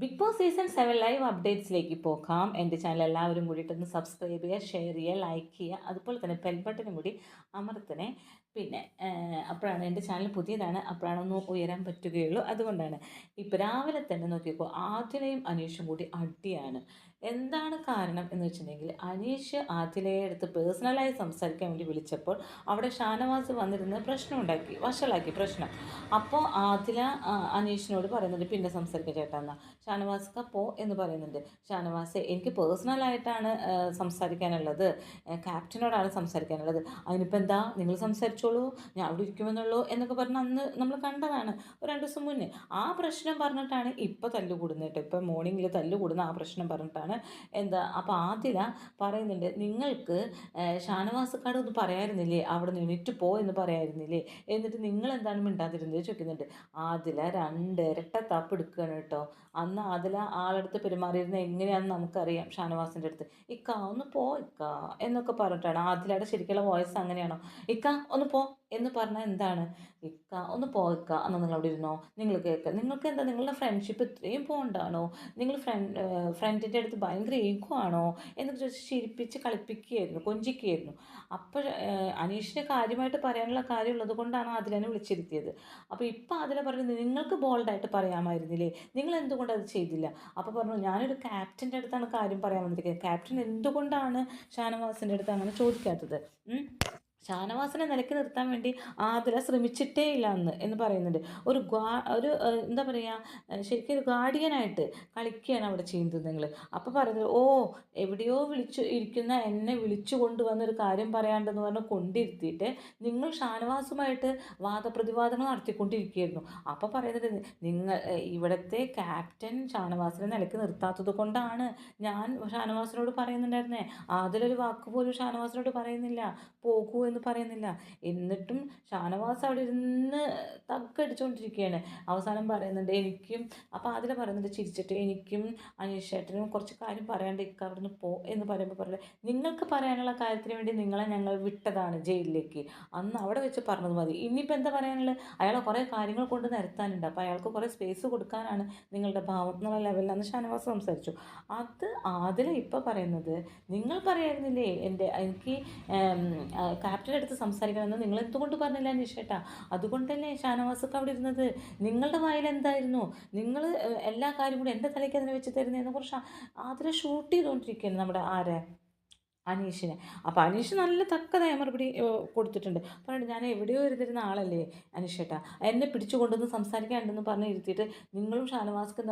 Big boss season 7 live അപ്ഡേറ്റ്സിലേക്ക് പോകാം. എൻ്റെ channel എല്ലാവരും കൂടിയിട്ടൊന്ന് സബ്സ്ക്രൈബ് ചെയ്യുക, ഷെയർ ചെയ്യുക, ലൈക്ക് ചെയ്യുക, അതുപോലെ തന്നെ ബെൽ ബട്ടണും കൂടി അമർത്തണേ. പിന്നെ അപ്പോഴാണ് എൻ്റെ ചാനൽ പുതിയതാണ്, അപ്പോഴാണ് ഒന്ന് ഉയരാൻ പറ്റുകയുള്ളൂ. അതുകൊണ്ടാണ് ഇപ്പോൾ രാവിലെ തന്നെ നോക്കിയപ്പോൾ ആദിലയും അനീഷും കൂടി അടിയാണ്. എന്താണ് കാരണം എന്ന് വെച്ചിട്ടുണ്ടെങ്കിൽ, അനീഷ് ആദിലയെ അടുത്ത് പേഴ്സണലായി സംസാരിക്കാൻ വേണ്ടി വിളിച്ചപ്പോൾ അവിടെ ഷാനവാസ് വന്നിരുന്ന് പ്രശ്നം ഉണ്ടാക്കി, വഷളാക്കി പ്രശ്നം. അപ്പോൾ ആദില അനീഷിനോട് പറയുന്നുണ്ട്, പിന്നെ സംസാരിക്കാം ചേട്ടാ എന്നാ. ഷാനവാസ്ക പോ എന്ന് പറയുന്നുണ്ട്. ഷാനവാസ്, എനിക്ക് പേഴ്സണലായിട്ടാണ് സംസാരിക്കാനുള്ളത്, ക്യാപ്റ്റനോടാണ് സംസാരിക്കാനുള്ളത്. അതിനിപ്പോൾ എന്താ, നിങ്ങൾ സംസാരിച്ചോളൂ, ഞാൻ അവിടെ ഇരിക്കുമെന്നുള്ളൂ എന്നൊക്കെ പറഞ്ഞ് അന്ന് നമ്മൾ കണ്ടതാണ് ഒരു 2 ദിവസം മുന്നേ. ആ പ്രശ്നം പറഞ്ഞിട്ടാണ് ഇപ്പോൾ തല്ലുകൂടുന്നത് കേട്ടോ. ഇപ്പോൾ മോർണിംഗിൽ തല്ലുകൂടുന്ന ആ പ്രശ്നം പറഞ്ഞിട്ടാണ്. എന്താ അപ്പോൾ ആദില പറയുന്നുണ്ട്, നിങ്ങൾക്ക് ഷാനവാസക്കാട് ഒന്ന് പറയായിരുന്നില്ലേ, അവിടെ നിന്ന് എണീറ്റ് പോ എന്ന് പറയായിരുന്നില്ലേ, എന്നിട്ട് നിങ്ങൾ എന്താണ് മിണ്ടാതിരുന്നത് ചോദിക്കുന്നുണ്ട്. ആദില 2 ഇരട്ട താപ്പ് എടുക്കുകയാണ് കേട്ടോ. അന്ന് ആദില ആളടുത്ത് പെരുമാറിയിരുന്നത് എങ്ങനെയാണെന്ന് നമുക്കറിയാം. ഷാനവാസിൻ്റെ അടുത്ത് ഇക്ക ഒന്ന് പോ ഇക്ക എന്നൊക്കെ പറഞ്ഞിട്ടാണ്. ആദിലയുടെ ശരിക്കുള്ള വോയിസ് അങ്ങനെയാണോ? ഇക്ക ഒന്ന് പോ എന്ന് പറഞ്ഞാൽ എന്താണ്? ഇക്ക ഒന്ന് പോ ഇക്ക, എന്നാൽ നിങ്ങൾ അവിടെ ഇരുന്നോ, നിങ്ങൾ കേൾക്കുക, നിങ്ങൾക്ക് എന്താ നിങ്ങളുടെ ഫ്രണ്ട്ഷിപ്പ് ഇത്രയും പോണ്ടാണോ, നിങ്ങൾ ഫ്രണ്ടിൻ്റെ അടുത്ത് ഭയങ്കര ഈഗോ ആണോ എന്നൊക്കെ ചോദിച്ച് ചിരിപ്പിച്ച് കളിപ്പിക്കുകയായിരുന്നു, കൊഞ്ചിക്കുകയായിരുന്നു. അപ്പോൾ അനീഷിന് കാര്യമായിട്ട് പറയാനുള്ള കാര്യമുള്ളത് കൊണ്ടാണ് ആദിലനെ വിളിച്ചിരുത്തിയത്. അപ്പോൾ ഇപ്പം ആദില പറയുന്നത്, നിങ്ങൾക്ക് ബോൾഡായിട്ട് പറയാമായിരുന്നില്ലേ, നിങ്ങൾ എന്തുകൊണ്ട് അത് ചെയ്തില്ല? അപ്പോൾ പറഞ്ഞു, ഞാനൊരു ക്യാപ്റ്റൻ്റെ അടുത്താണ് കാര്യം പറയാൻ വന്നിരിക്കുന്നത്, ക്യാപ്റ്റൻ എന്തുകൊണ്ടാണ് ഷാനവാസിൻ്റെ അടുത്ത് അങ്ങനെ ചോദിക്കാത്തത്? ഷാനവാസിനെ നിലയ്ക്ക് നിർത്താൻ വേണ്ടി ആതിര ശ്രമിച്ചിട്ടേ ഇല്ല അന്ന് എന്ന് പറയുന്നുണ്ട്. ഒരു എന്താ പറയുക, ശരിക്കും ഒരു ഗാർഡിയനായിട്ട് കളിക്കുകയാണ് അവിടെ ചെയ്യുന്നത് നിങ്ങൾ. അപ്പോൾ പറയുന്നത്, ഓ എവിടെയോ വിളിച്ചു ഇരിക്കുന്ന എന്നെ വിളിച്ചു കൊണ്ടുവന്നൊരു കാര്യം പറയാണ്ടെന്ന് പറഞ്ഞ് കൊണ്ടിരുത്തിയിട്ട് നിങ്ങൾ ഷാനവാസുമായിട്ട് വാദപ്രതിവാദങ്ങൾ നടത്തിക്കൊണ്ടിരിക്കുകയായിരുന്നു. അപ്പോൾ പറയുന്നത്, നിങ്ങൾ ഇവിടുത്തെ ക്യാപ്റ്റൻ ഷാനവാസിനെ നിലയ്ക്ക് നിർത്താത്തത് കൊണ്ടാണ് ഞാൻ ഷാനവാസിനോട് പറയുന്നുണ്ടായിരുന്നേ. അതിലൊരു വാക്ക് പോലും ഷാനവാസിനോട് പറയുന്നില്ല, പോകൂ എന്ന് പറയുന്നില്ല. എന്നിട്ടും ഷാനവാസ് അവിടെ ഇരുന്ന് തക്കടിച്ചുകൊണ്ടിരിക്കുകയാണ്. അവസാനം പറയുന്നുണ്ട്, എനിക്കും, അപ്പോൾ അതിൽ പറയുന്നുണ്ട് ചിരിച്ചിട്ട്, എനിക്കും അനീഷ് ചേട്ടനും കുറച്ച് കാര്യം പറയാണ്ട് ഇക്ക അവിടുന്ന് പോ എന്ന് പറയുമ്പോൾ പറയുന്നത്, നിങ്ങൾക്ക് പറയാനുള്ള കാര്യത്തിന് വേണ്ടി നിങ്ങളെ ഞങ്ങൾ വിട്ടതാണ് ജയിലിലേക്ക്, അന്ന് അവിടെ വെച്ച് പറഞ്ഞത് മതി, ഇനിയിപ്പോൾ എന്താ പറയാനുള്ളത്? അയാളെ കുറേ കാര്യങ്ങൾ കൊണ്ട് നിരത്താനുണ്ട്, അപ്പോൾ അയാൾക്ക് കുറേ സ്പേസ് കൊടുക്കാനാണ് നിങ്ങളുടെ ഭാവം എന്നുള്ള ലെവലിലാണ് ഷാനവാസ് സംസാരിച്ചു. അത് അതിൽ ഇപ്പോൾ പറയുന്നത്, നിങ്ങൾ പറയായിരുന്നില്ലേ എനിക്ക് ക്യാപ്റ്റൻ്റെ അടുത്ത് സംസാരിക്കണമെന്ന്, നിങ്ങൾ എന്തുകൊണ്ട് പറഞ്ഞില്ല അനീഷേട്ടാ? അതുകൊണ്ടല്ലേ ഷാനവാസൊക്കെ അവിടെ ഇരുന്നത്. നിങ്ങളുടെ വായിൽ എന്തായിരുന്നു? നിങ്ങൾ എല്ലാ കാര്യം കൂടി എൻ്റെ തലയ്ക്ക് അതിനെ വെച്ച് തരുന്നതെന്ന് കുറിച്ച് അതിനെ ഷൂട്ട് ചെയ്തുകൊണ്ടിരിക്കുകയാണ് നമ്മുടെ ആരെ, അനീഷിനെ. അപ്പോൾ അനീഷ് നല്ല തക്കതായ മറുപടി കൊടുത്തിട്ടുണ്ട്. പറഞ്ഞിട്ട്, ഞാൻ എവിടെയോ ഇരുന്നിരുന്ന ആളല്ലേ അനീഷേട്ടാ, എന്നെ പിടിച്ചു കൊണ്ടുവന്ന് സംസാരിക്കാനുണ്ടെന്ന് പറഞ്ഞ് ഇരുത്തിയിട്ട് നിങ്ങളും ഷാനവാസ്ക്കും